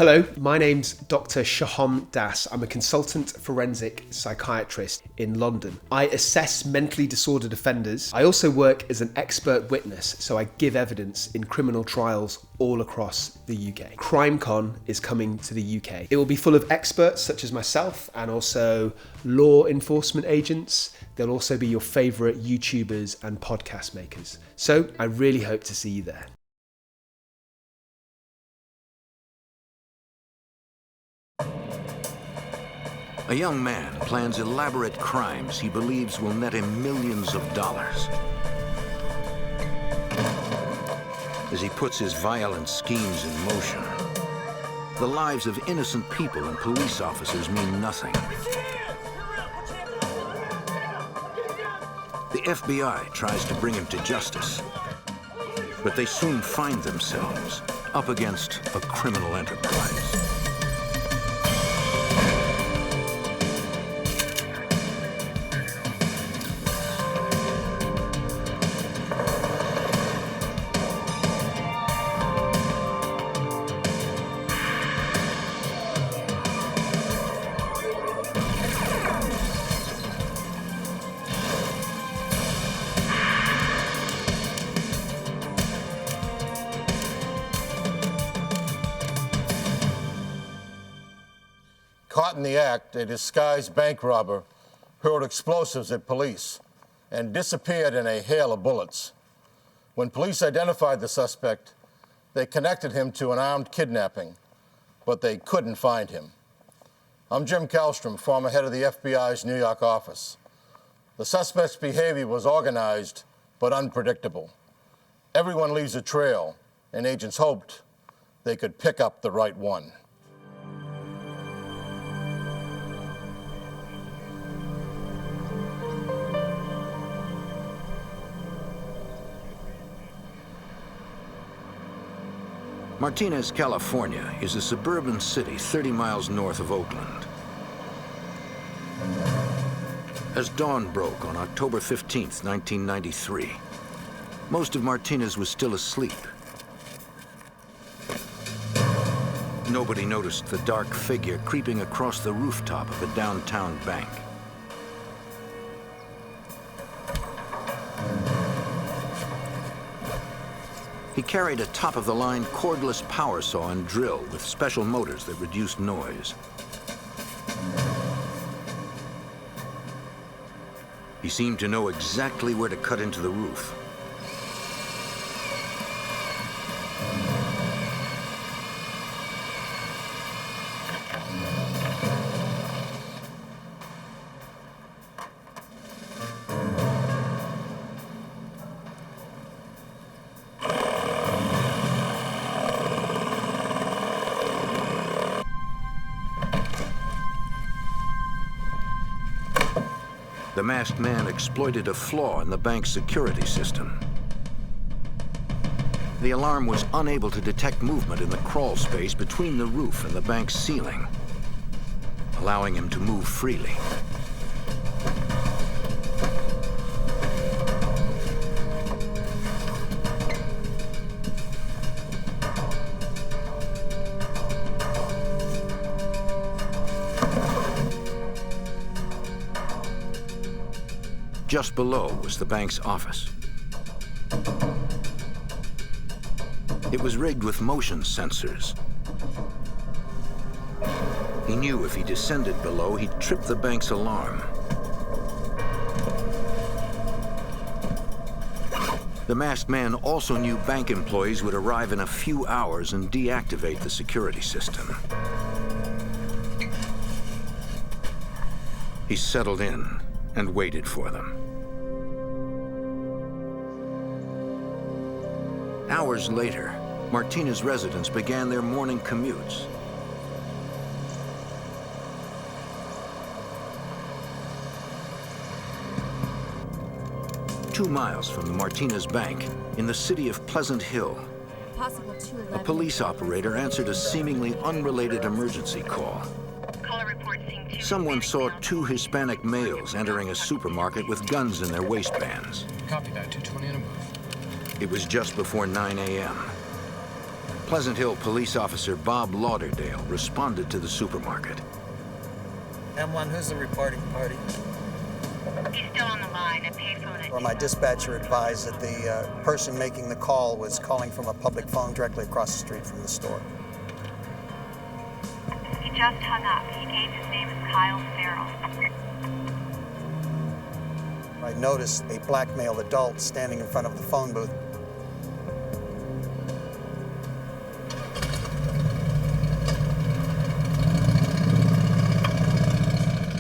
Hello, my name's Dr. Shaham Das. I'm a consultant forensic psychiatrist in London. I assess mentally disordered offenders. I also work as an expert witness, so I give evidence in criminal trials all across the UK. CrimeCon is coming to the UK. It will be full of experts such as myself and also law enforcement agents. There'll also be your favourite YouTubers and podcast makers. So I really hope to see you there. A young man plans elaborate crimes he believes will net him millions of dollars. As he puts his violent schemes in motion, the lives of innocent people and police officers mean nothing. The FBI tries to bring him to justice, but they soon find themselves up against a criminal enterprise. Caught in the act, a disguised bank robber hurled explosives at police and disappeared in a hail of bullets. When police identified the suspect, they connected him to an armed kidnapping, but they couldn't find him. I'm Jim Kallstrom, former head of the FBI's New York office. The suspect's behavior was organized but unpredictable. Everyone leaves a trail, and agents hoped they could pick up the right one. Martinez, California is a suburban city 30 miles north of Oakland. As dawn broke on October 15th, 1993, most of Martinez was still asleep. Nobody noticed the dark figure creeping across the rooftop of a downtown bank. He carried a top-of-the-line cordless power saw and drill with special motors that reduced noise. He seemed to know exactly where to cut into the roof. The masked man exploited a flaw in the bank's security system. The alarm was unable to detect movement in the crawl space between the roof and the bank's ceiling, allowing him to move freely. Just below was the bank's office. It was rigged with motion sensors. He knew if he descended below, he'd trip the bank's alarm. The masked man also knew bank employees would arrive in a few hours and deactivate the security system. He settled in and waited for them. Hours later, Martinez residents began their morning commutes. Two miles from the Martinez Bank, in the city of Pleasant Hill, a police operator answered a seemingly unrelated emergency call. Someone saw two Hispanic males entering a supermarket with guns in their waistbands. Copy that, 220 and a move. It was just before 9 a.m. Pleasant Hill police officer Bob Lauderdale responded to the supermarket. M1, who's the reporting party? He's still on the line. A payphone. Well, my dispatcher advised that the person making the call was calling from a public phone directly across the street from the store. He just hung up. He gave his name as Kyle Farrell. I noticed a black male adult standing in front of the phone booth.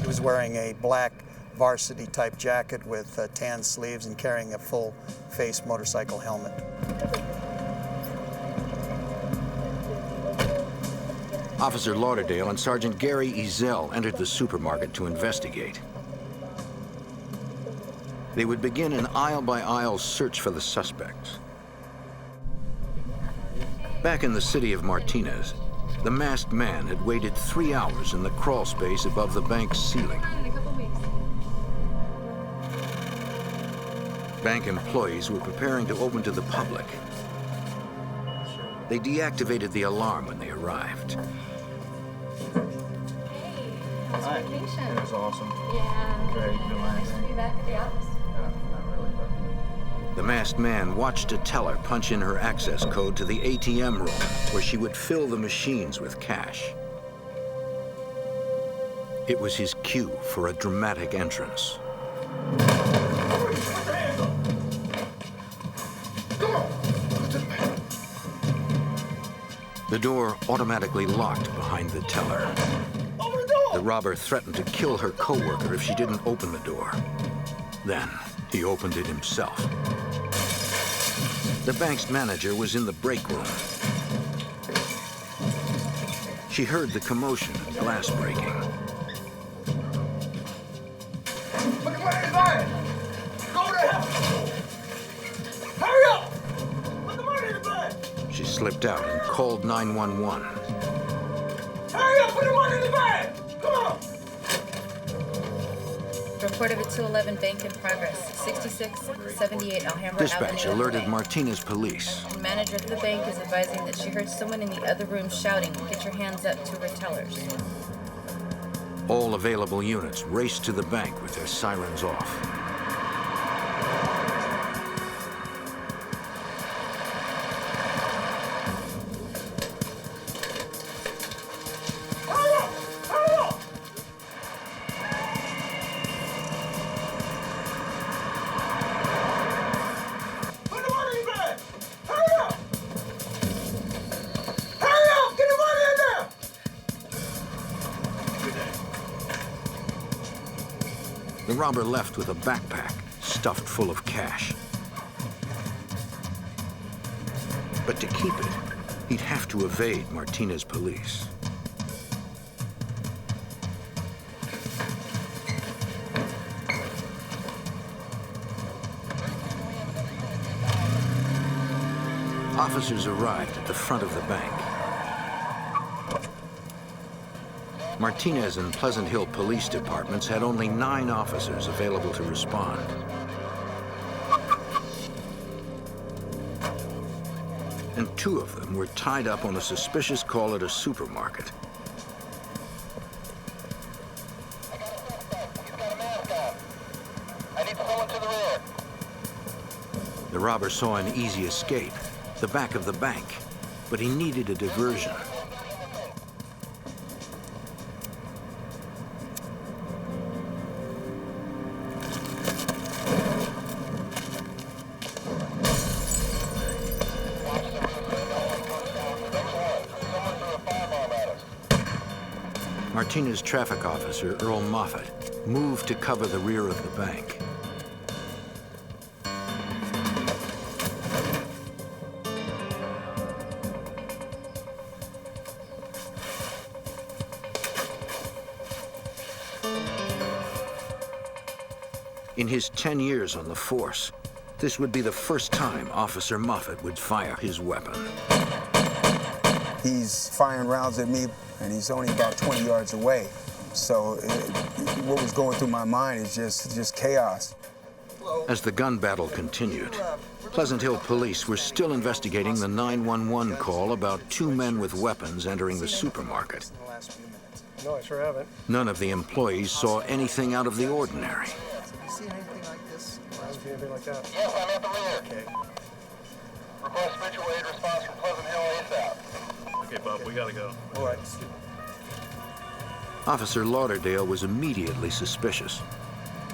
He was wearing a black varsity type jacket with tan sleeves and carrying a full face motorcycle helmet. Officer Lauderdale and Sergeant Gary Ezel entered the supermarket to investigate. They would begin an aisle-by-aisle search for the suspects. Back in the city of Martinez, the masked man had waited 3 hours in the crawl space above the bank's ceiling. Bank employees were preparing to open to the public. They deactivated the alarm when they arrived. How's Hi. vacation? It was awesome. Yeah. Very Nice to relaxing. be back at the office. Not really, but The masked man watched a teller punch in her access code to the ATM room where she would fill the machines with cash. It was his cue for a dramatic entrance. The door automatically locked behind the teller. The robber threatened to kill her co-worker if she didn't open the door. Then he opened it himself. The bank's manager was in the break room. She heard the commotion and glass breaking. Put the money in the bag! Go to hell! Hurry up! Put the money in the bag! She slipped out and called 911. Hurry up! Put the money in the bag! Come on! Report of a 211 bank in progress. 6678 Alhambra Dispatch Avenue. alerted Martinez police. The manager of the bank is advising that she heard someone in the other room shouting, "Get your hands up," to her tellers. All available units raced to the bank with their sirens off. Hurry up! Hurry up! Put the money in the bag! Hurry up! Hurry up! Get the money in there! The robber left with a backpack stuffed full of cash. But to keep it, he'd have to evade Martinez police. Officers arrived at the front of the bank. Martinez and Pleasant Hill police departments had only 9 officers available to respond. And 2 of them were tied up on a suspicious call at a supermarket. I need someone to the rear. The robber saw an easy escape, the back of the bank, but he needed a diversion. Martinez traffic officer Earl Moffat moved to cover the rear of the bank. In his 10 years on the force, this would be the first time Officer Moffat would fire his weapon. He's firing rounds at me, and he's only about 20 yards away. So what was going through my mind is just chaos. As the gun battle continued, Pleasant Hill police were still investigating the 911 call about two men with weapons entering the supermarket. No, I sure haven't. None of the employees saw anything out of the ordinary. Have you seen anything like this? I haven't seen anything like that. Yes, I'm at the rear. Okay. Request mutual aid response from Pleasant Hill ASAP. Okay, Bob, we gotta go. All right. Officer Lauderdale was immediately suspicious.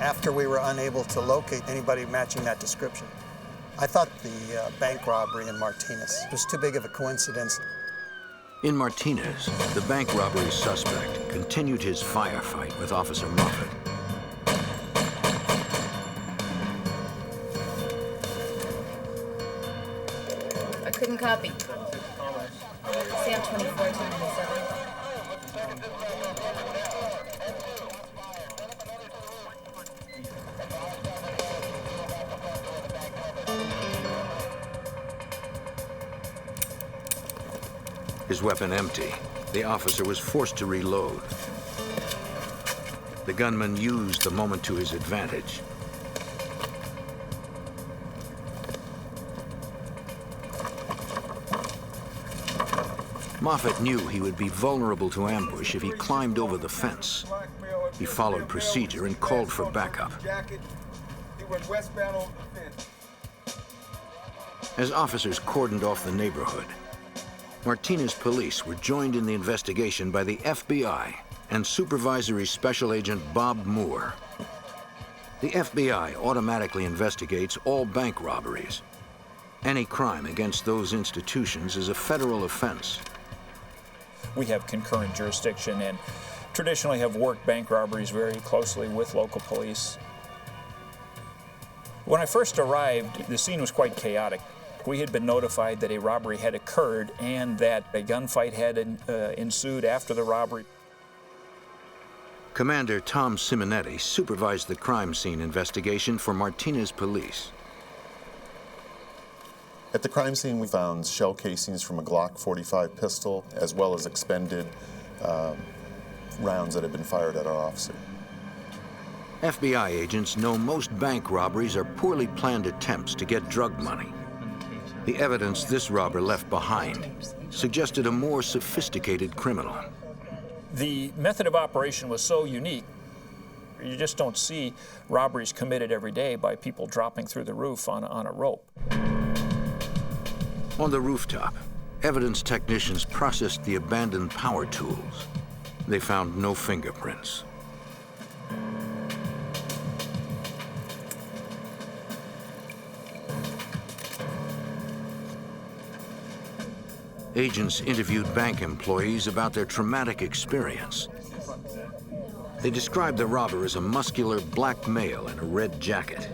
After we were unable to locate anybody matching that description, I thought the bank robbery in Martinez was too big of a coincidence. In Martinez, the bank robbery suspect continued his firefight with Officer Moffett. I couldn't copy. Sam 24 to 97. His weapon empty, the officer was forced to reload. The gunman used the moment to his advantage. Moffett knew he would be vulnerable to ambush if he climbed over the fence. He followed procedure and called for backup. As officers cordoned off the neighborhood, Martinez police were joined in the investigation by the FBI and Supervisory Special Agent Bob Moore. The FBI automatically investigates all bank robberies. Any crime against those institutions is a federal offense. We have concurrent jurisdiction and traditionally have worked bank robberies very closely with local police. When I first arrived, the scene was quite chaotic. We had been notified that a robbery had occurred and that a gunfight had ensued after the robbery. Commander Tom Simonetti supervised the crime scene investigation for Martinez police. At the crime scene, we found shell casings from a Glock 45 pistol, as well as expended rounds that had been fired at our officer. FBI agents know most bank robberies are poorly planned attempts to get drug money. The evidence this robber left behind suggested a more sophisticated criminal. The method of operation was so unique. You just don't see robberies committed every day by people dropping through the roof on a rope. On the rooftop, evidence technicians processed the abandoned power tools. They found no fingerprints. Agents interviewed bank employees about their traumatic experience. They described the robber as a muscular black male in a red jacket.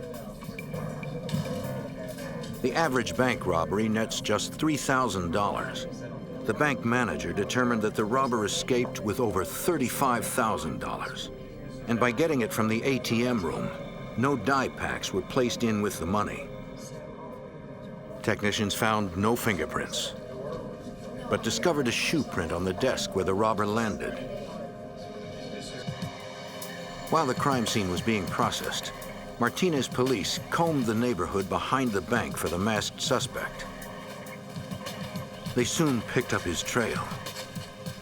The average bank robbery nets just $3,000. The bank manager determined that the robber escaped with over $35,000. And by getting it from the ATM room, no die packs were placed in with the money. Technicians found no fingerprints, but discovered a shoe print on the desk where the robber landed. While the crime scene was being processed, Martinez police combed the neighborhood behind the bank for the masked suspect. They soon picked up his trail.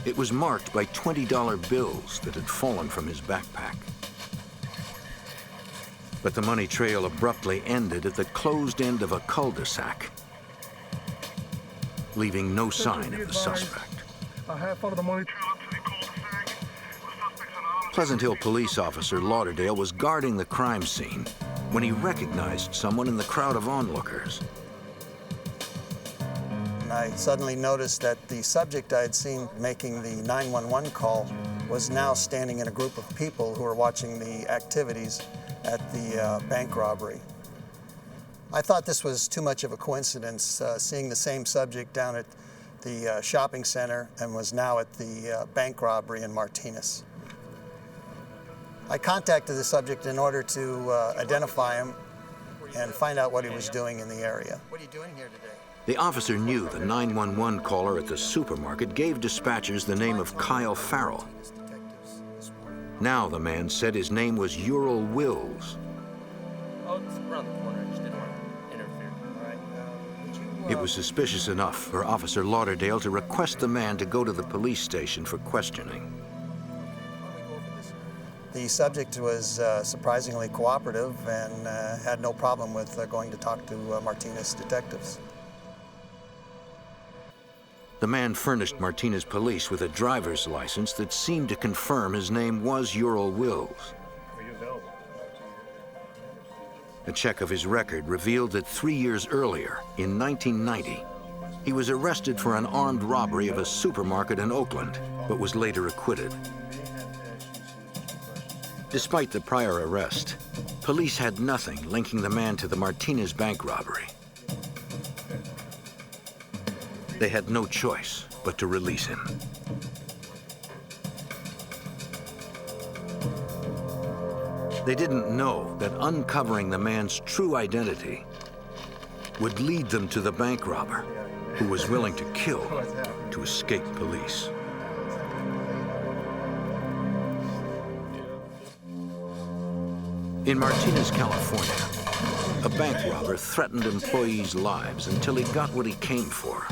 It was marked by $20 bills that had fallen from his backpack. But the money trail abruptly ended at the closed end of a cul-de-sac, leaving no sign of the suspect. I have followed the money trail up to the cul-de-sac. Pleasant Hill police officer Lauderdale was guarding the crime scene when he recognized someone in the crowd of onlookers. I suddenly noticed that the subject I had seen making the 911 call was now standing in a group of people who were watching the activities at the bank robbery. I thought this was too much of a coincidence, seeing the same subject down at the shopping center and was now at the bank robbery in Martinez. I contacted the subject in order to identify him and find out what he was doing in the area. What are you doing here today? The officer knew the 911 caller at the supermarket gave dispatchers the name of Kyle Farrell. Now the man said his name was Ural Wills. Oh, it's around the corner. I just didn't want to interfere. All right. It was suspicious enough for Officer Lauderdale to request the man to go to the police station for questioning. The subject was surprisingly cooperative and had no problem with going to talk to Martinez detectives. The man furnished Martinez police with a driver's license that seemed to confirm his name was Ural Wills. A check of his record revealed that 3 years earlier, in 1990, he was arrested for an armed robbery of a supermarket in Oakland, but was later acquitted. Despite the prior arrest, police had nothing linking the man to the Martinez bank robbery. They had no choice but to release him. They didn't know that uncovering the man's true identity would lead them to the bank robber, who was willing to kill to escape police. In Martinez, California, a bank robber threatened employees' lives until he got what he came for.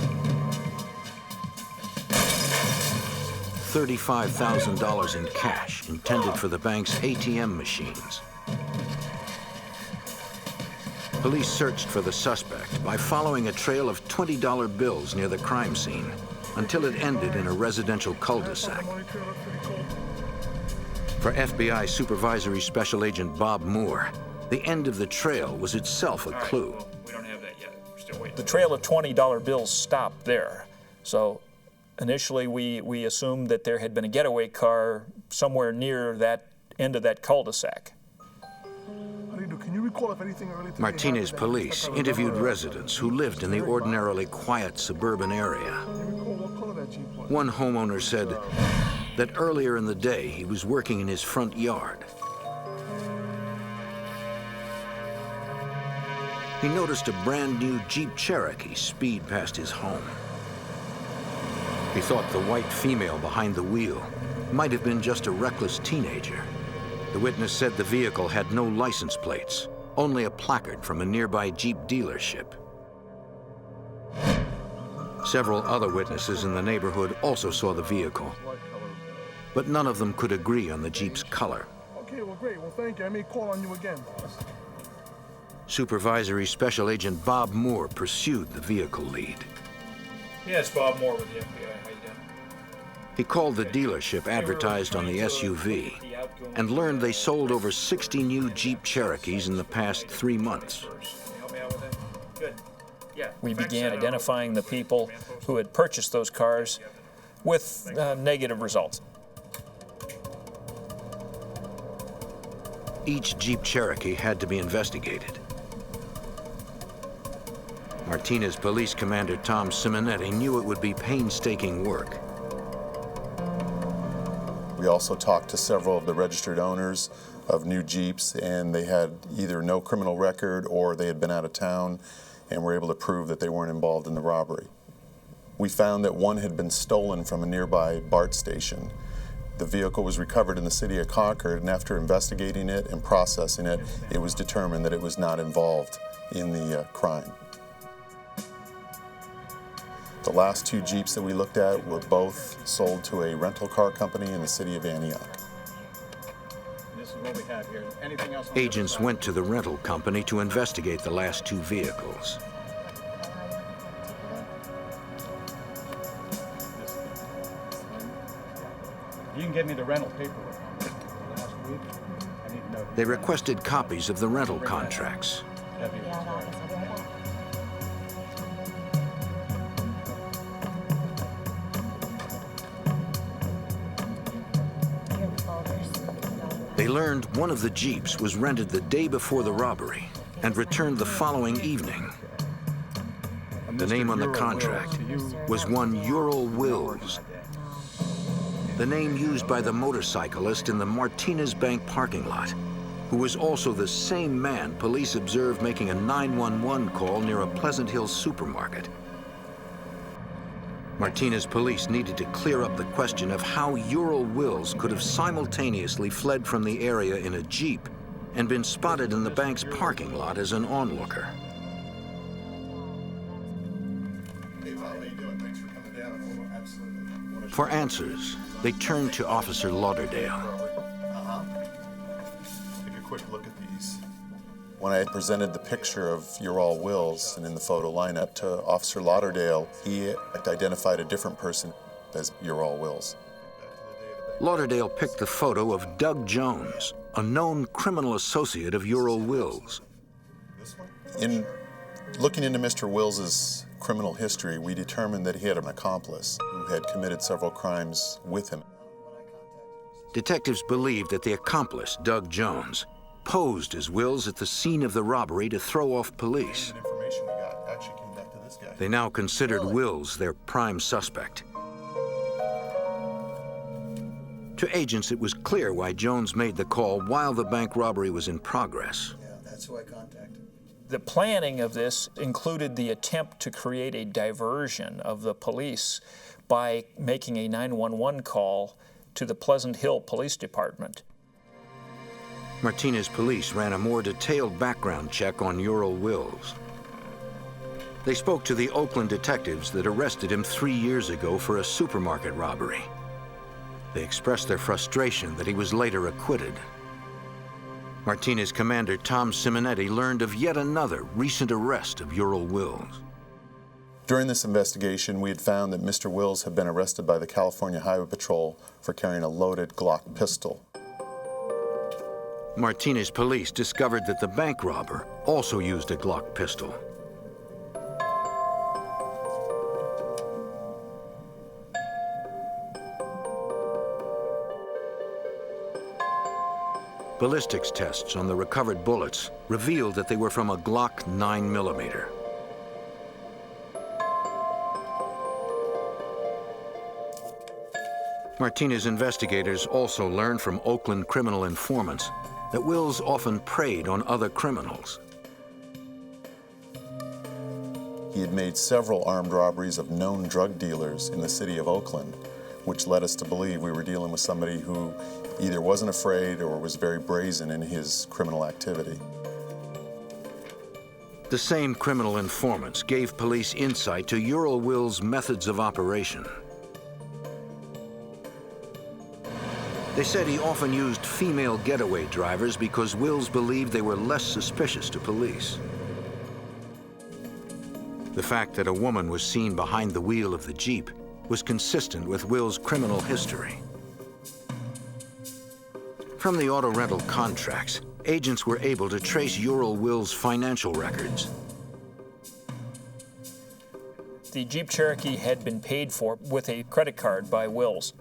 $35,000 in cash intended for the bank's ATM machines. Police searched for the suspect by following a trail of $20 bills near the crime scene until it ended in a residential cul-de-sac. For FBI Supervisory Special Agent Bob Moore, the end of the trail was itself a clue. We don't have that yet. We're still waiting. The trail of $20 bills stopped there. So initially, we assumed that there had been a getaway car somewhere near that end of that cul-de-sac. Martinez police interviewed residents who lived in the ordinarily quiet suburban area. One homeowner said that earlier in the day he was working in his front yard. He noticed a brand new Jeep Cherokee speed past his home. He thought the white female behind the wheel might have been just a reckless teenager. The witness said the vehicle had no license plates, only a placard from a nearby Jeep dealership. Several other witnesses in the neighborhood also saw the vehicle, but none of them could agree on the Jeep's color. Okay, well, great. Well, thank you. I may call on you again. Supervisory Special Agent Bob Moore pursued the vehicle lead. Yes, Bob Moore with the FBI. How you doing? He called the dealership advertised on the SUV and learned they sold over 60 new Jeep Cherokees in the past 3 months. We began identifying the people who had purchased those cars with negative results. Each Jeep Cherokee had to be investigated. Martinez Police Commander Tom Simonetti knew it would be painstaking work. We also talked to several of the registered owners of new Jeeps, and they had either no criminal record or they had been out of town and were able to prove that they weren't involved in the robbery. We found that one had been stolen from a nearby BART station. The vehicle was recovered in the city of Concord, and after investigating it and processing it, it was determined that it was not involved in the crime. The last 2 Jeeps that we looked at were both sold to a rental car company in the city of Antioch. This is what we have here. Anything else? Agents went to the rental company to investigate the last 2 vehicles. You can give me the rental paperwork last week. I need to know. They requested copies of the rental contracts. They learned one of the Jeeps was rented the day before the robbery and returned the following evening. The name on the contract was one Ural Wills, the name used by the motorcyclist in the Martinez Bank parking lot, who was also the same man police observed making a 911 call near a Pleasant Hill supermarket. Martinez police needed to clear up the question of how Ural Wills could have simultaneously fled from the area in a Jeep and been spotted in the bank's parking lot as an onlooker. For answers, they turned to Officer Lauderdale. Take a quick look at these. When I presented the picture of Ural Wills and in the photo lineup to Officer Lauderdale, he identified a different person as Ural Wills. Lauderdale picked the photo of Doug Jones, a known criminal associate of Ural Wills. In looking into Mr. Wills's criminal history, we determined that he had an accomplice who had committed several crimes with him. Detectives believed that the accomplice, Doug Jones, posed as Wills at the scene of the robbery to throw off police. They now considered Wills their prime suspect. To agents, it was clear why Jones made the call while the bank robbery was in progress. Yeah, that's who I contacted. The planning of this included the attempt to create a diversion of the police by making a 911 call to the Pleasant Hill Police Department. Martinez police ran a more detailed background check on Ural Wills. They spoke to the Oakland detectives that arrested him 3 years ago for a supermarket robbery. They expressed their frustration that he was later acquitted. Martinez commander Tom Simonetti learned of yet another recent arrest of Ural Wills. During this investigation, we had found that Mr. Wills had been arrested by the California Highway Patrol for carrying a loaded Glock pistol. Martinez police discovered that the bank robber also used a Glock pistol. Ballistics tests on the recovered bullets revealed that they were from a Glock 9mm. Martinez investigators also learned from Oakland criminal informants that Wills often preyed on other criminals. He had made several armed robberies of known drug dealers in the city of Oakland, which led us to believe we were dealing with somebody who either wasn't afraid or was very brazen in his criminal activity. The same criminal informants gave police insight to Ural Wills' methods of operation. They said he often used female getaway drivers because Wills believed they were less suspicious to police. The fact that a woman was seen behind the wheel of the Jeep was consistent with Wills' criminal history. From the auto rental contracts, agents were able to trace Ural Wills' financial records. The Jeep Cherokee had been paid for with a credit card by Wills.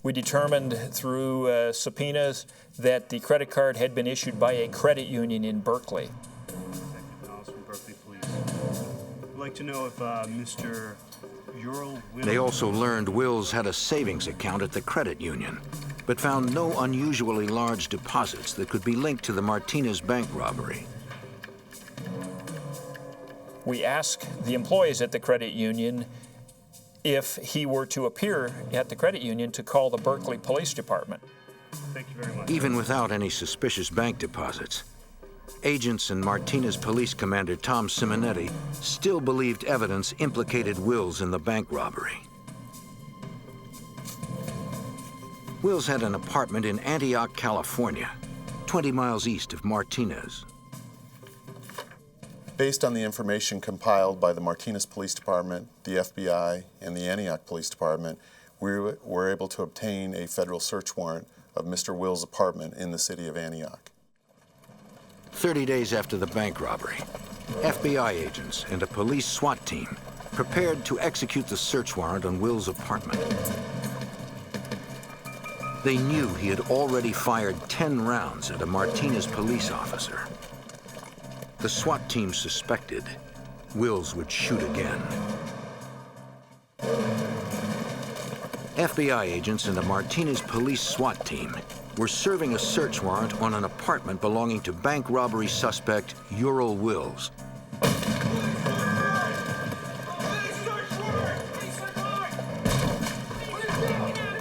We determined through subpoenas that the credit card had been issued by a credit union in Berkeley. I'd like to know if Mr. Ural Wills... They also learned Wills had a savings account at the credit union, but found no unusually large deposits that could be linked to the Martinez bank robbery. We asked the employees at the credit union if he were to appear at the credit union to call the Berkeley Police Department. Thank you very much. Even without any suspicious bank deposits, agents and Martinez Police Commander Tom Simonetti still believed evidence implicated Wills in the bank robbery. Wills had an apartment in Antioch, California, 20 miles east of Martinez. Based on the information compiled by the Martinez Police Department, the FBI, and the Antioch Police Department, we were able to obtain a federal search warrant of Mr. Wills' apartment in the city of Antioch. 30 days after the bank robbery, FBI agents and a police SWAT team prepared to execute the search warrant on Wills' apartment. They knew he had already fired 10 rounds at a Martinez police officer. The SWAT team suspected Wills would shoot again. FBI agents and a Martinez police SWAT team were serving a search warrant on an apartment belonging to bank robbery suspect Ural Wills.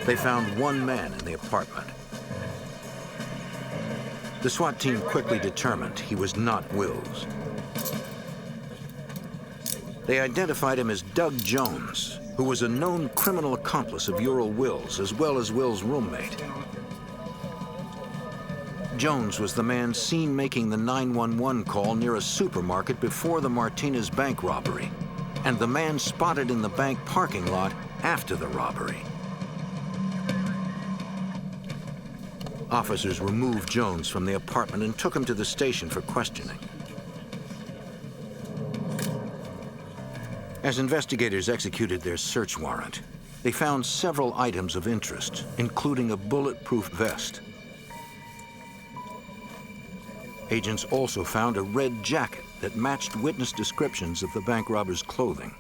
They found one man in the apartment. The SWAT team quickly determined he was not Wills. They identified him as Doug Jones, who was a known criminal accomplice of Ural Wills as well as Wills' roommate. Jones was the man seen making the 911 call near a supermarket before the Martinez bank robbery, and the man spotted in the bank parking lot after the robbery. Officers removed Jones from the apartment and took him to the station for questioning. As investigators executed their search warrant, they found several items of interest, including a bulletproof vest. Agents also found a red jacket that matched witness descriptions of the bank robber's clothing.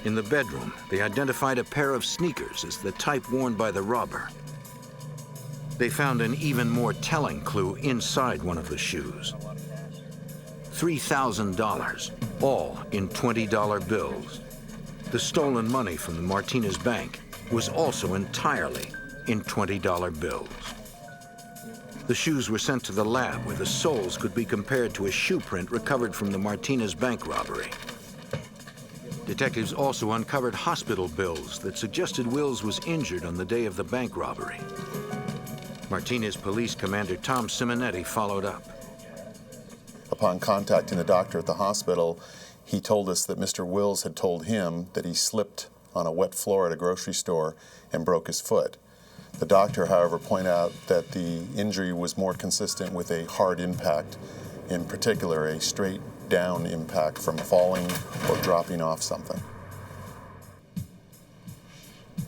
In the bedroom, they identified a pair of sneakers as the type worn by the robber. They found an even more telling clue inside one of the shoes. $3,000, all in $20 bills. The stolen money from the Martinez bank was also entirely in $20 bills. The shoes were sent to the lab where the soles could be compared to a shoe print recovered from the Martinez bank robbery. Detectives also uncovered hospital bills that suggested Wills was injured on the day of the bank robbery. Martinez Police Commander Tom Simonetti followed up. Upon contacting the doctor at the hospital, he told us that Mr. Wills had told him that he slipped on a wet floor at a grocery store and broke his foot. The doctor, however, pointed out that the injury was more consistent with a hard impact, in particular a straight down impact from falling or dropping off something.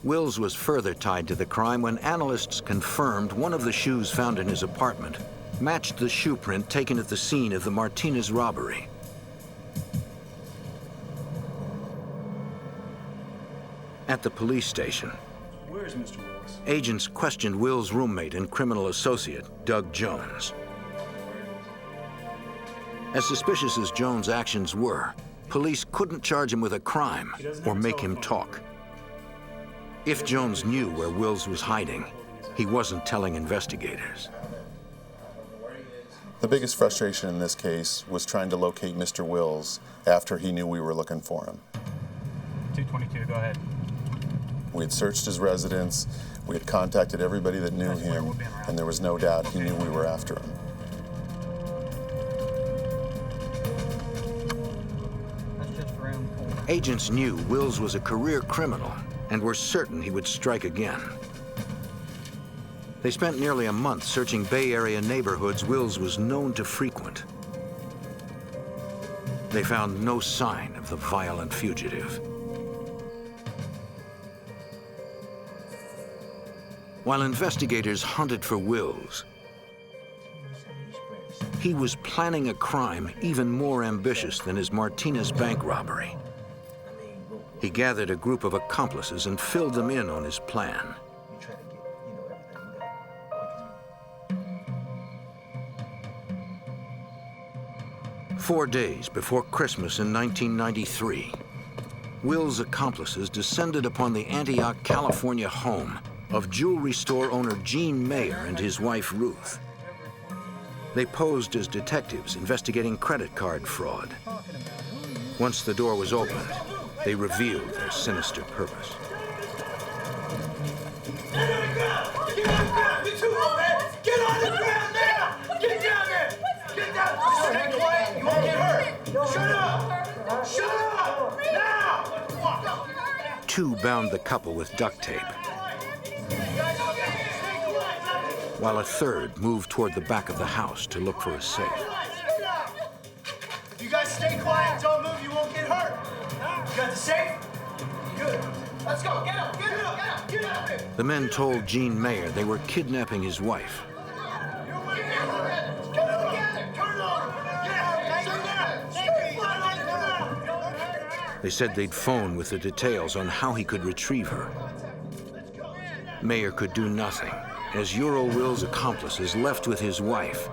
Wills was further tied to the crime when analysts confirmed one of the shoes found in his apartment matched the shoe print taken at the scene of the Martinez robbery. At the police station, Where is Mr. Wills? agents questioned Wills' roommate and criminal associate, Doug Jones. As suspicious as Jones' actions were, police couldn't charge him with a crime or make him talk. If Jones knew where Wills was hiding, he wasn't telling investigators. The biggest frustration in this case was trying to locate Mr. Wills after he knew we were looking for him. 222, go ahead. We had searched his residence, we had contacted everybody that knew him, and there was no doubt he knew we were after him. Agents knew Wills was a career criminal and were certain he would strike again. They spent nearly a month searching Bay Area neighborhoods Wills was known to frequent. They found no sign of the violent fugitive. While investigators hunted for Wills, he was planning a crime even more ambitious than his Martinez bank robbery. He gathered a group of accomplices and filled them in on his plan. Four days before Christmas in 1993, Wills' accomplices descended upon the Antioch, California home of jewelry store owner Gene Mayer and his wife Ruth. They posed as detectives investigating credit card fraud. Once the door was opened, they revealed their sinister purpose. Get on the ground! Get on the ground! You're too low, man! Get on the ground now! Get down there! Get down! Just stay quiet. You won't get hurt. Shut up! Shut up! Now! Two bound the couple with duct tape, while a third moved toward the back of the house to look for a safe. You guys stay quiet. Don't move. You won't get hurt. You got the safe? Good. Let's go. Get up. Get up. Get up. Get up there. The men told Gene Mayer they were kidnapping his wife. They said they'd phone with the details on how he could retrieve her. Mayer could do nothing, as Ural Wills' accomplices left with his wife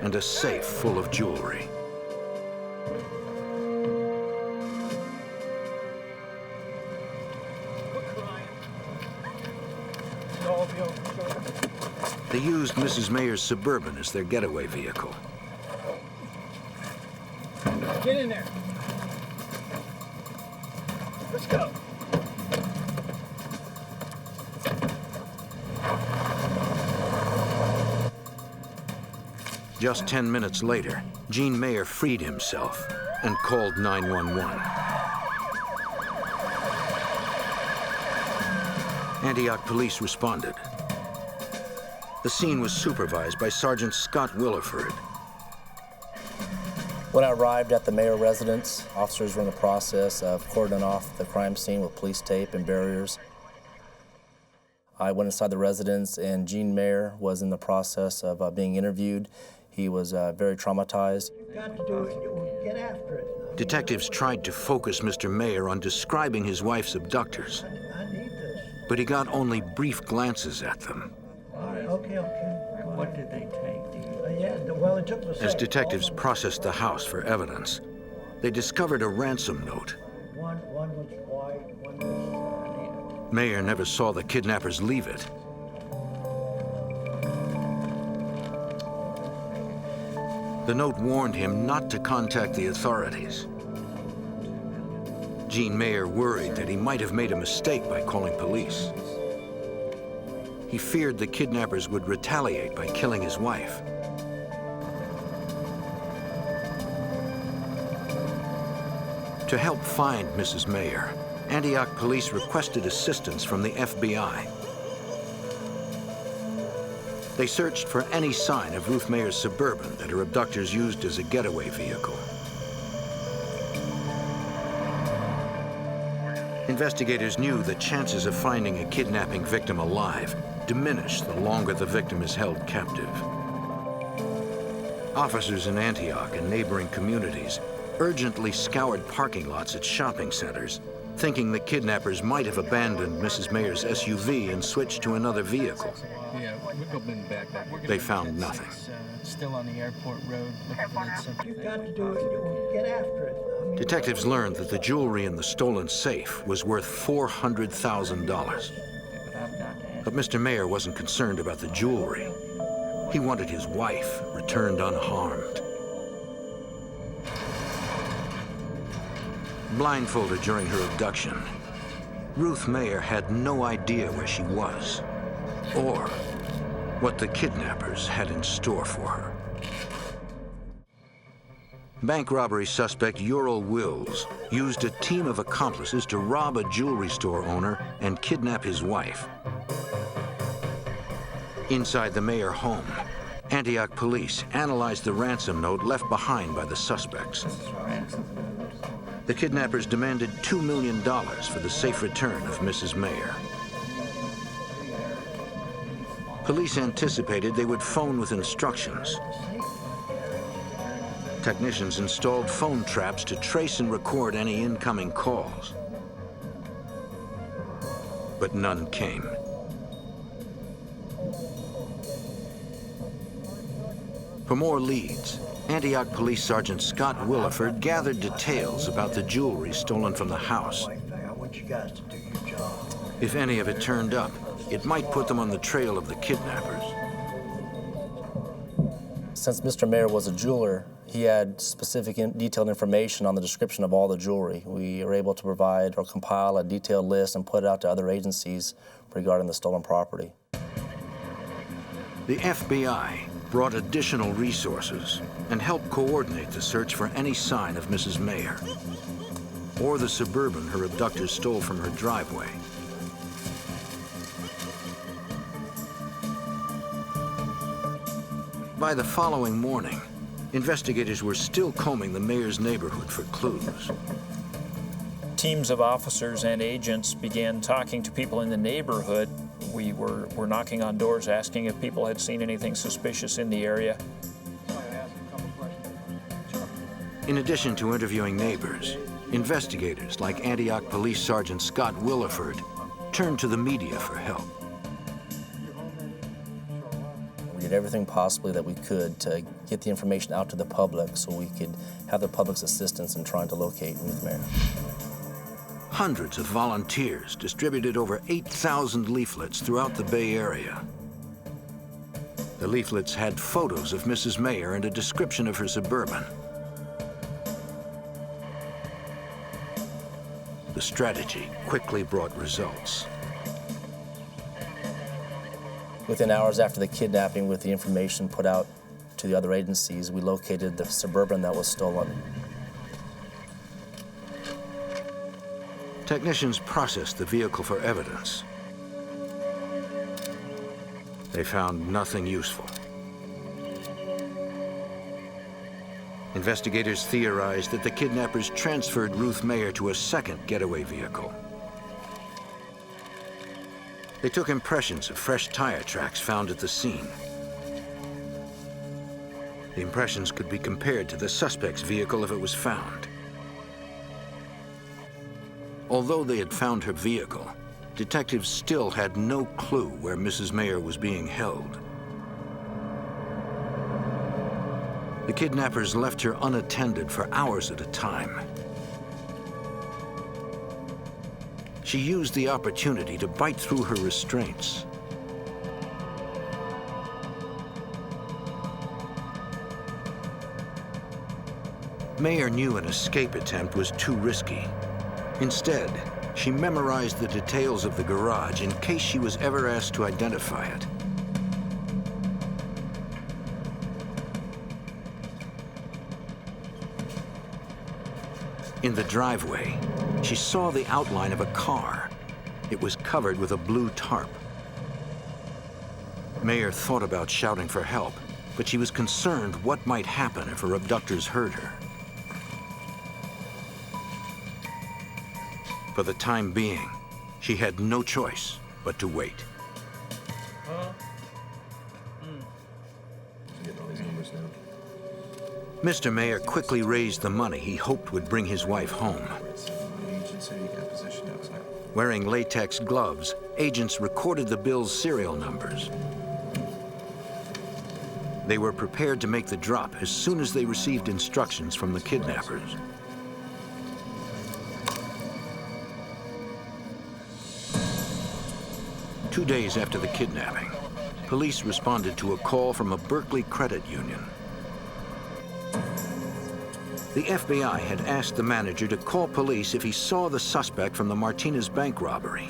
and a safe full of jewelry. They used Mrs. Mayer's Suburban as their getaway vehicle. Get in there. Let's go. Just 10 minutes later, Gene Mayer freed himself and called 911. Antioch police responded. The scene was supervised by Sergeant Scott Williford. When I arrived at the Mayer residence, officers were in the process of cordoning off the crime scene with police tape and barriers. I went inside the residence, and Gene Mayer was in the process of being interviewed. He was very traumatized. You've got to do it. Get after it. Detectives tried to focus Mr. Mayer on describing his wife's abductors, I need this. but he got only brief glances at them. All right, okay. What did they take? Well, it took the As detectives processed the house for evidence, they discovered a ransom note. One was white, one was... Mayer never saw the kidnappers leave it. The note warned him not to contact the authorities. Gene Mayer worried that he might have made a mistake by calling police. He feared the kidnappers would retaliate by killing his wife. To help find Mrs. Mayer, Antioch police requested assistance from the FBI. They searched for any sign of Ruth Mayer's Suburban that her abductors used as a getaway vehicle. Investigators knew the chances of finding a kidnapping victim alive diminish the longer the victim is held captive. Officers in Antioch and neighboring communities urgently scoured parking lots at shopping centers, thinking the kidnappers might have abandoned Mrs. Mayer's SUV and switched to another vehicle. Yeah, we'll go back. They found nothing. Still on the airport road, looking for that something. You've got to do it. Get after it. I mean, Detectives learned that the jewelry in the stolen safe was worth $400,000. But Mr. Mayer wasn't concerned about the jewelry. He wanted his wife returned unharmed. Blindfolded during her abduction, Ruth Mayer had no idea where she was or what the kidnappers had in store for her. Bank robbery suspect Ural Wills used a team of accomplices to rob a jewelry store owner and kidnap his wife. Inside the Mayer home, Antioch police analyzed the ransom note left behind by the suspects. The kidnappers demanded $2 million for the safe return of Mrs. Mayer. Police anticipated they would phone with instructions. Technicians installed phone traps to trace and record any incoming calls. But none came. For more leads, Antioch Police Sergeant Scott Williford gathered details about the jewelry stolen from the house. I want you guys to do your job. If any of it turned up, it might put them on the trail of the kidnappers. Since Mr. Mayer was a jeweler, he had specific detailed information on the description of all the jewelry. We were able to provide or compile a detailed list and put it out to other agencies regarding the stolen property. The FBI brought additional resources and helped coordinate the search for any sign of Mrs. Mayer or the Suburban her abductors stole from her driveway. By the following morning, investigators were still combing the Mayer's neighborhood for clues. Teams of officers and agents began talking to people in the neighborhood. We were knocking on doors asking if people had seen anything suspicious in the area. In addition to interviewing neighbors, investigators like Antioch Police Sergeant Scott Williford turned to the media for help. We did everything possibly that we could to get the information out to the public so we could have the public's assistance in trying to locate Ruth Mayer. Hundreds of volunteers distributed over 8,000 leaflets throughout the Bay Area. The leaflets had photos of Mrs. Mayer and a description of her Suburban. The strategy quickly brought results. Within hours after the kidnapping, with the information put out to the other agencies, we located the Suburban that was stolen. Technicians processed the vehicle for evidence. They found nothing useful. Investigators theorized that the kidnappers transferred Ruth Mayer to a second getaway vehicle. They took impressions of fresh tire tracks found at the scene. The impressions could be compared to the suspect's vehicle if it was found. Although they had found her vehicle, detectives still had no clue where Mrs. Mayer was being held. The kidnappers left her unattended for hours at a time. She used the opportunity to bite through her restraints. Mayer knew an escape attempt was too risky. Instead, she memorized the details of the garage in case she was ever asked to identify it. In the driveway, she saw the outline of a car. It was covered with a blue tarp. Mayer thought about shouting for help, but she was concerned what might happen if her abductors heard her. For the time being, she had no choice but to wait. Mr. Mayer quickly raised the money he hoped would bring his wife home. Wearing latex gloves, agents recorded the bill's serial numbers. They were prepared to make the drop as soon as they received instructions from the kidnappers. Two days after the kidnapping, police responded to a call from a Berkeley credit union. The FBI had asked the manager to call police if he saw the suspect from the Martinez bank robbery.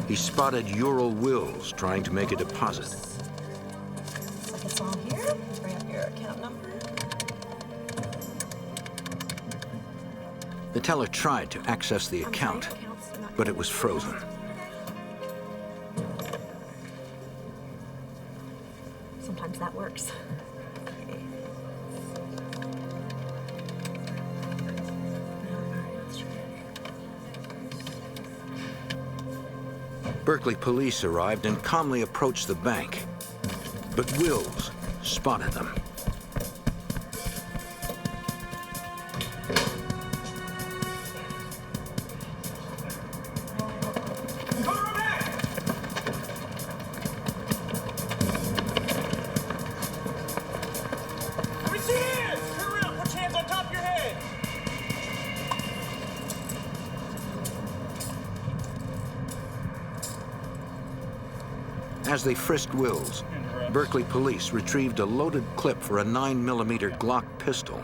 He spotted Ural Wills trying to make a deposit. Looks like it's all here. Bring up your account number. The teller tried to access the account, but it was frozen. Sometimes that works. Berkeley police arrived and calmly approached the bank, but Wills spotted them. As they frisked Wills, Berkeley police retrieved a loaded clip for a 9mm Glock pistol.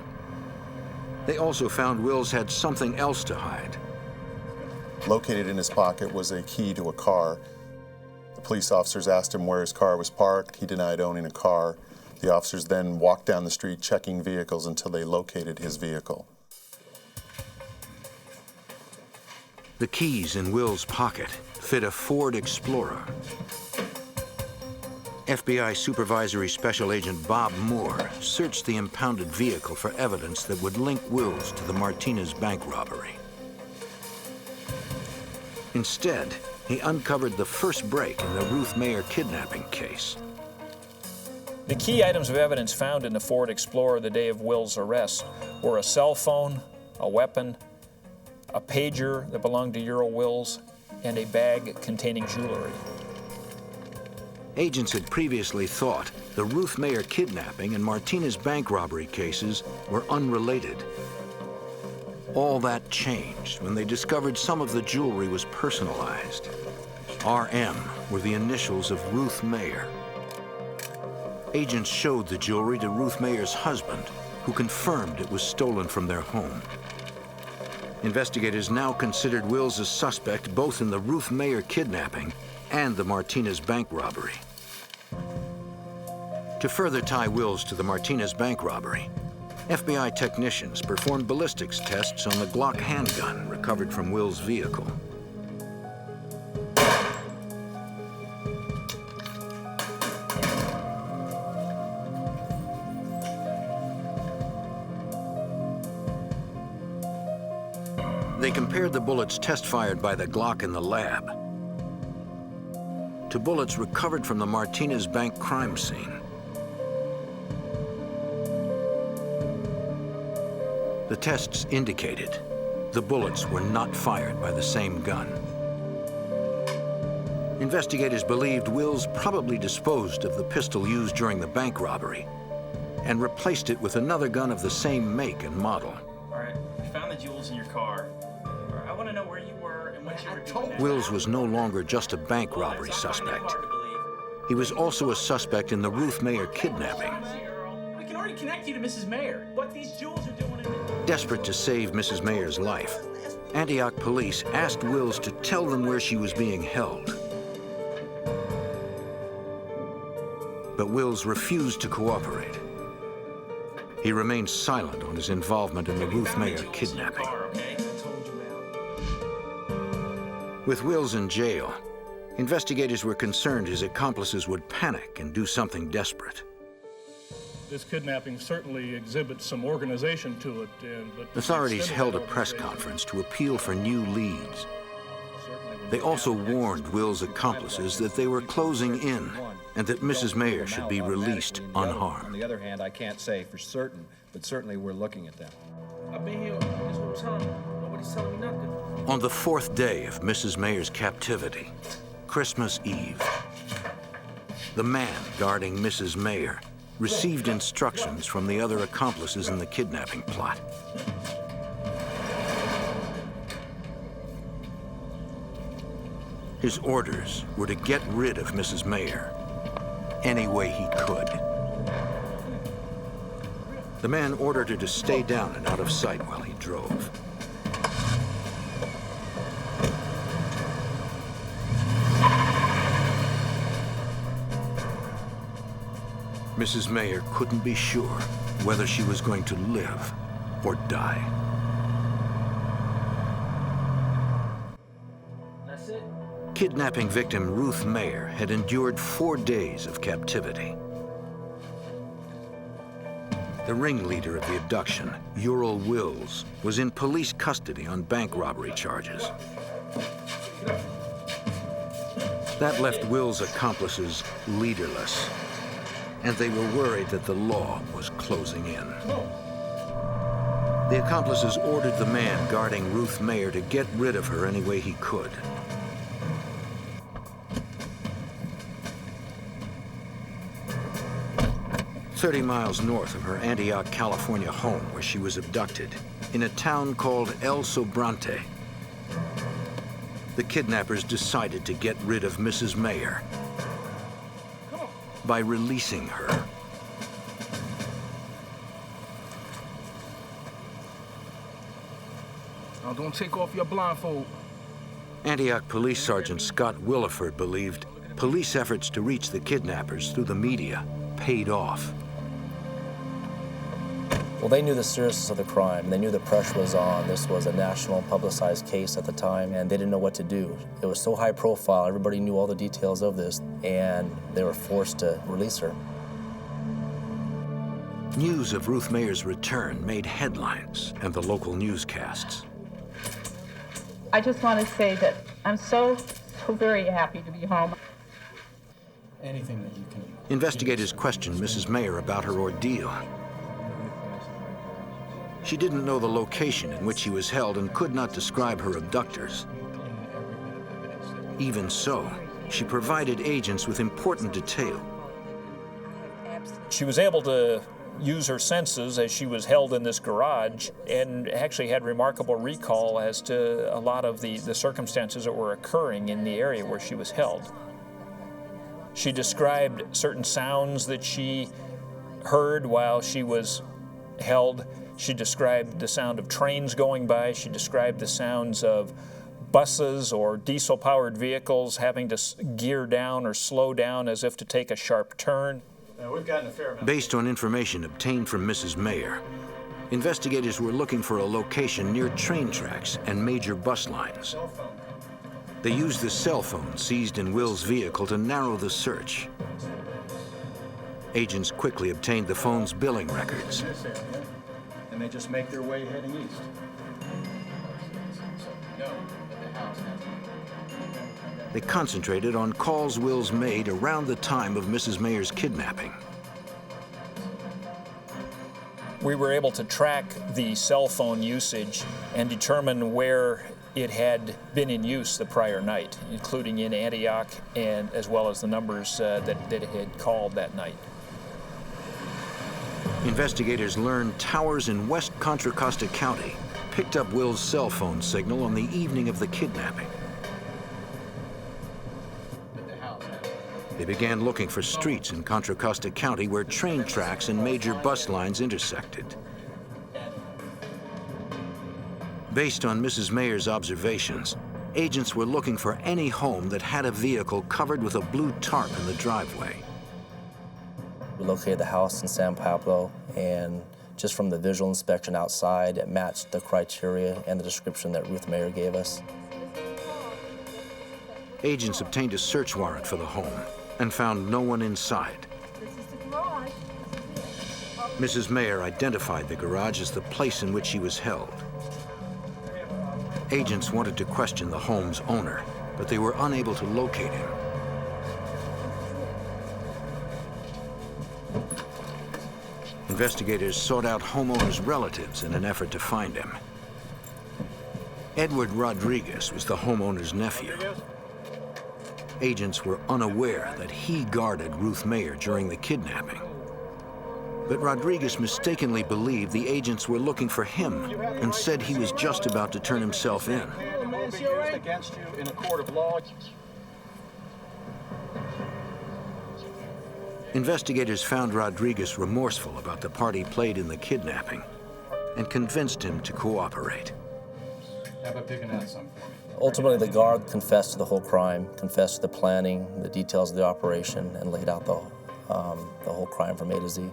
They also found Wills had something else to hide. Located in his pocket was a key to a car. The police officers asked him where his car was parked. He denied owning a car. The officers then walked down the street checking vehicles until they located his vehicle. The keys in Wills' pocket fit a Ford Explorer. FBI Supervisory Special Agent Bob Moore searched the impounded vehicle for evidence that would link Wills to the Martinez bank robbery. Instead, he uncovered the first break in the Ruth Mayer kidnapping case. The key items of evidence found in the Ford Explorer the day of Wills' arrest were a cell phone, a weapon, a pager that belonged to Ural Wills, and a bag containing jewelry. Agents had previously thought the Ruth Mayer kidnapping and Martinez bank robbery cases were unrelated. All that changed when they discovered some of the jewelry was personalized. RM were the initials of Ruth Mayer. Agents showed the jewelry to Ruth Mayer's husband, who confirmed it was stolen from their home. Investigators now considered Wills a suspect both in the Ruth Mayer kidnapping and the Martinez bank robbery. To further tie Wills to the Martinez bank robbery, FBI technicians performed ballistics tests on the Glock handgun recovered from Wills' vehicle. They compared the bullets test-fired by the Glock in the lab to bullets recovered from the Martinez bank crime scene. The tests indicated the bullets were not fired by the same gun. Investigators believed Wills probably disposed of the pistol used during the bank robbery and replaced it with another gun of the same make and model. All right, we found the jewels in your car. I want to know where you were and what you were doing. Wills was no longer just a bank robbery suspect. He was also a suspect in the Ruth Mayer kidnapping. We can already connect you to Mrs. Mayer. What these jewels are doing in... Desperate to save Mrs. Mayer's life, Antioch police asked Wills to tell them where she was being held. But Wills refused to cooperate. He remained silent on his involvement in the Ruth Mayer kidnapping. With Wills in jail, investigators were concerned his accomplices would panic and do something desperate. This kidnapping certainly exhibits some organization to it. But Authorities held a press conference to appeal for new leads. They also warned Wills' accomplices that they were closing in and that Mrs. Mayer should be released unharmed. On the other hand, I can't say for certain, but certainly we're looking at them. I've been here this whole time. Nobody's telling me nothing. On the fourth day of Mrs. Mayer's captivity, Christmas Eve, the man guarding Mrs. Mayer received instructions from the other accomplices in the kidnapping plot. His orders were to get rid of Mrs. Mayer any way he could. The man ordered her to stay down and out of sight while he drove. Mrs. Mayer couldn't be sure whether she was going to live or die. That's it? Kidnapping victim Ruth Mayer had endured 4 days of captivity. The ringleader of the abduction, Ural Wills, was in police custody on bank robbery charges. That left Wills' accomplices leaderless, and they were worried that the law was closing in. The accomplices ordered the man guarding Ruth Mayer to get rid of her any way he could. "30 miles north of her Antioch, California home where she was abducted, in a town called El Sobrante, the kidnappers decided to get rid of Mrs. Mayer by releasing her. Now don't take off your blindfold. Antioch Police Sergeant Scott Williford believed police efforts to reach the kidnappers through the media paid off. Well, they knew the seriousness of the crime. They knew the pressure was on. This was a national publicized case at the time, and they didn't know what to do. It was so high profile, everybody knew all the details of this, and they were forced to release her. News of Ruth Mayer's return made headlines and the local newscasts. I just want to say that I'm so very happy to be home. Anything that you can... Investigators questioned Mrs. Mayer about her ordeal. She didn't know the location in which she was held and could not describe her abductors. Even so, she provided agents with important detail. She was able to use her senses as she was held in this garage and actually had remarkable recall as to a lot of the circumstances that were occurring in the area where she was held. She described certain sounds that she heard while she was held. She described the sound of trains going by. She described the sounds of buses or diesel-powered vehicles having to gear down or slow down as if to take a sharp turn. We've gotten a fair amount. Based on information obtained from Mrs. Mayer, investigators were looking for a location near train tracks and major bus lines. They used the cell phone seized in Will's vehicle to narrow the search. Agents quickly obtained the phone's billing records. And they just make their way heading east. They concentrated on calls Wills made around the time of Mrs. Mayer's kidnapping. We were able to track the cell phone usage and determine where it had been in use the prior night, including in Antioch, and as well as the numbers that it had called that night. Investigators learned towers in West Contra Costa County picked up Will's cell phone signal on the evening of the kidnapping. They began looking for streets in Contra Costa County where train tracks and major bus lines intersected. Based on Mrs. Mayer's observations, agents were looking for any home that had a vehicle covered with a blue tarp in the driveway. We located the house in San Pablo, and just from the visual inspection outside, it matched the criteria and the description that Ruth Mayer gave us. Agents obtained a search warrant for the home and found no one inside. Mrs. Mayer identified the garage as the place in which she was held. Agents wanted to question the home's owner, but they were unable to locate him. Investigators sought out homeowner's relatives in an effort to find him. Edward Rodriguez was the homeowner's nephew. Agents were unaware that he guarded Ruth Mayer during the kidnapping. But Rodriguez mistakenly believed the agents were looking for him and said he was just about to turn himself in. Will be used against you in a court of law. Investigators found Rodriguez remorseful about the part he played in the kidnapping and convinced him to cooperate. How about picking out some for me? Ultimately, the guard confessed to the whole crime, confessed to the planning, the details of the operation, and laid out the whole crime from A to Z.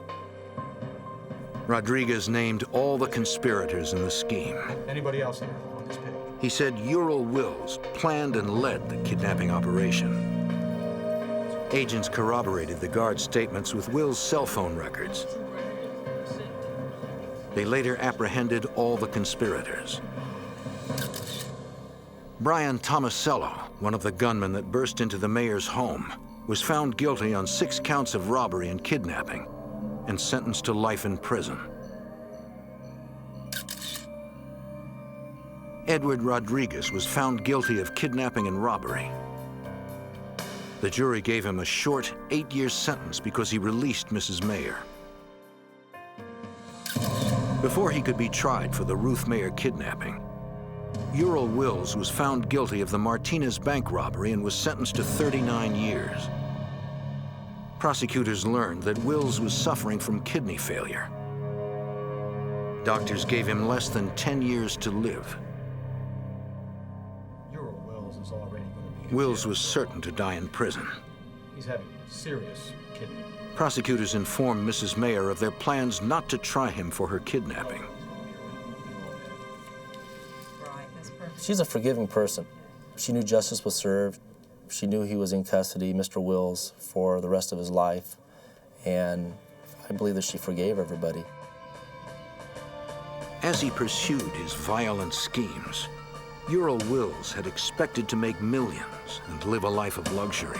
Rodriguez named all the conspirators in the scheme. Anybody else here on this page? He said Ural Wills planned and led the kidnapping operation. Agents corroborated the guard's statements with Will's cell phone records. They later apprehended all the conspirators. Brian Tomasello, one of the gunmen that burst into the mayor's home, was found guilty on 6 counts of robbery and kidnapping and sentenced to life in prison. Edward Rodriguez was found guilty of kidnapping and robbery. The jury gave him a short 8-year sentence because he released Mrs. Mayer. Before he could be tried for the Ruth Mayer kidnapping, Ural Wills was found guilty of the Martinez bank robbery and was sentenced to 39 years. Prosecutors learned that Wills was suffering from kidney failure. Doctors gave him less than 10 years to live. Ural Wills is already going to be... Wills was certain to die in prison. He's having serious kidney. Prosecutors informed Mrs. Mayer of their plans not to try him for her kidnapping. She's a forgiving person. She knew justice was served. She knew he was in custody, Mr. Wills, for the rest of his life. And I believe that she forgave everybody. As he pursued his violent schemes, Ural Wills had expected to make millions and live a life of luxury.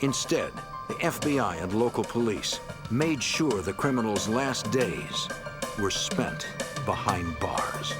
Instead, the FBI and local police made sure the criminal's last days were spent behind bars.